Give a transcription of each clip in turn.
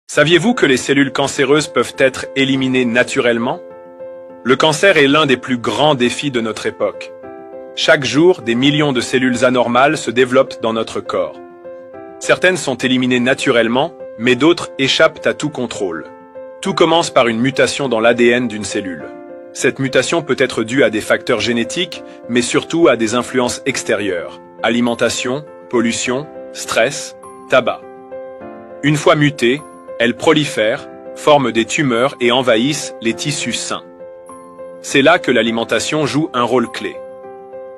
Saviez-vous que les cellules cancéreuses peuvent être éliminées naturellement? Le cancer est l'un des plus grands défis de notre époque. Chaque jour, des millions de cellules anormales se développent dans notre corps. Certaines sont éliminées naturellement, mais d'autres échappent à tout contrôle. Tout commence par une mutation dans l'ADN d'une cellule. Cette mutation peut être due à des facteurs génétiques, mais surtout à des influences extérieures: alimentation, pollution, stress, tabac. Une fois mutées, elles prolifèrent, forment des tumeurs et envahissent les tissus sains. C'est là que l'alimentation joue un rôle clé.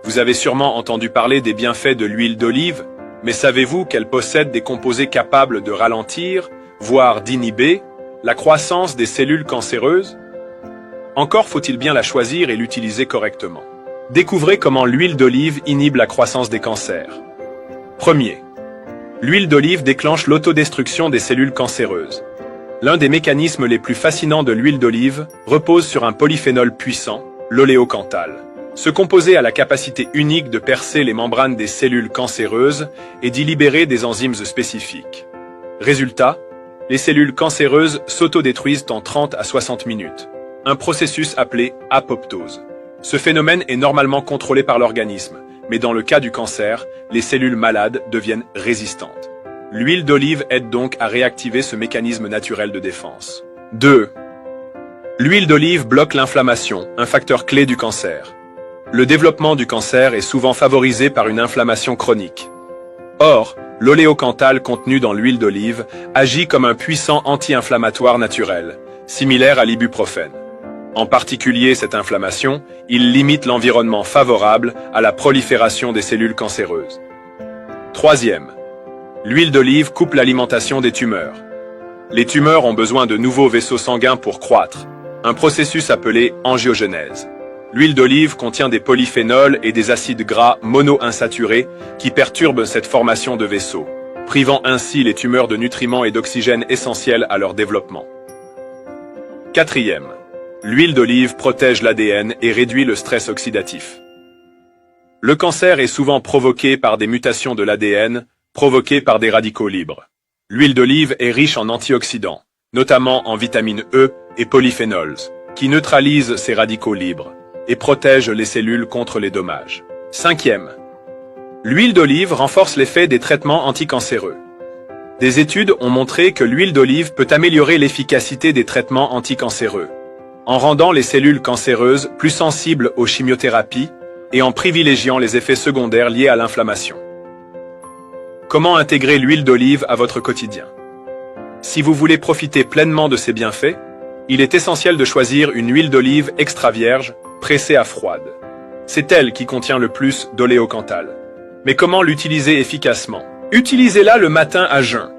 Vous avez sûrement entendu parler des bienfaits de l'huile d'olive, mais savez-vous qu'elle possède des composés capables de ralentir, voire d'inhiber, la croissance des cellules cancéreuses? Encore faut-il bien la choisir et l'utiliser correctement. Découvrez comment l'huile d'olive inhibe la croissance des cancers. Premier. L'huile d'olive déclenche l'autodestruction des cellules cancéreuses. L'un des mécanismes les plus fascinants de l'huile d'olive repose sur un polyphénol puissant, l'oléocanthal. Ce composé a la capacité unique de percer les membranes des cellules cancéreuses et d'y libérer des enzymes spécifiques. Résultat, les cellules cancéreuses s'autodétruisent en 30 à 60 minutes. Un processus appelé apoptose. Ce phénomène est normalement contrôlé par l'organisme, mais dans le cas du cancer, les cellules malades deviennent résistantes. L'huile d'olive aide donc à réactiver ce mécanisme naturel de défense. 2. L'huile d'olive bloque l'inflammation, un facteur clé du cancer. Le développement du cancer est souvent favorisé par une inflammation chronique. Or, l'oléocanthal contenu dans l'huile d'olive agit comme un puissant anti-inflammatoire naturel, similaire à l'ibuprofène. En particulier cette inflammation, il limite l'environnement favorable à la prolifération des cellules cancéreuses. Troisième. L'huile d'olive coupe l'alimentation des tumeurs. Les tumeurs ont besoin de nouveaux vaisseaux sanguins pour croître, un processus appelé angiogenèse. L'huile d'olive contient des polyphénols et des acides gras monoinsaturés qui perturbent cette formation de vaisseaux, privant ainsi les tumeurs de nutriments et d'oxygène essentiels à leur développement. Quatrième. L'huile d'olive protège l'ADN et réduit le stress oxydatif. Le cancer est souvent provoqué par des mutations de l'ADN, provoquées par des radicaux libres. L'huile d'olive est riche en antioxydants, notamment en vitamine E et polyphénols, qui neutralisent ces radicaux libres et protègent les cellules contre les dommages. Cinquième. L'huile d'olive renforce l'effet des traitements anticancéreux. Des études ont montré que l'huile d'olive peut améliorer l'efficacité des traitements anticancéreux, en rendant les cellules cancéreuses plus sensibles aux chimiothérapies et en privilégiant les effets secondaires liés à l'inflammation. Comment intégrer l'huile d'olive à votre quotidien? Si vous voulez profiter pleinement de ses bienfaits, il est essentiel de choisir une huile d'olive extra vierge, pressée à froide. C'est elle qui contient le plus d'oléocanthal. Mais comment l'utiliser efficacement? Utilisez-la le matin à jeun.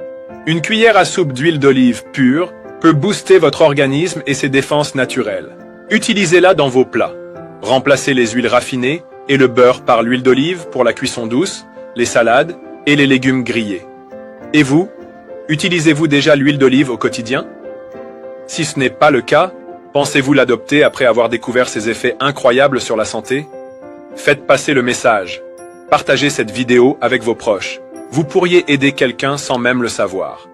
Une cuillère à soupe d'huile d'olive pure peut booster votre organisme et ses défenses naturelles. Utilisez-la dans vos plats. Remplacez les huiles raffinées et le beurre par l'huile d'olive pour la cuisson douce, les salades et les légumes grillés. Et vous, utilisez-vous déjà l'huile d'olive au quotidien? Si ce n'est pas le cas, pensez-vous l'adopter après avoir découvert ses effets incroyables sur la santé? Faites passer le message. Partagez cette vidéo avec vos proches. Vous pourriez aider quelqu'un sans même le savoir.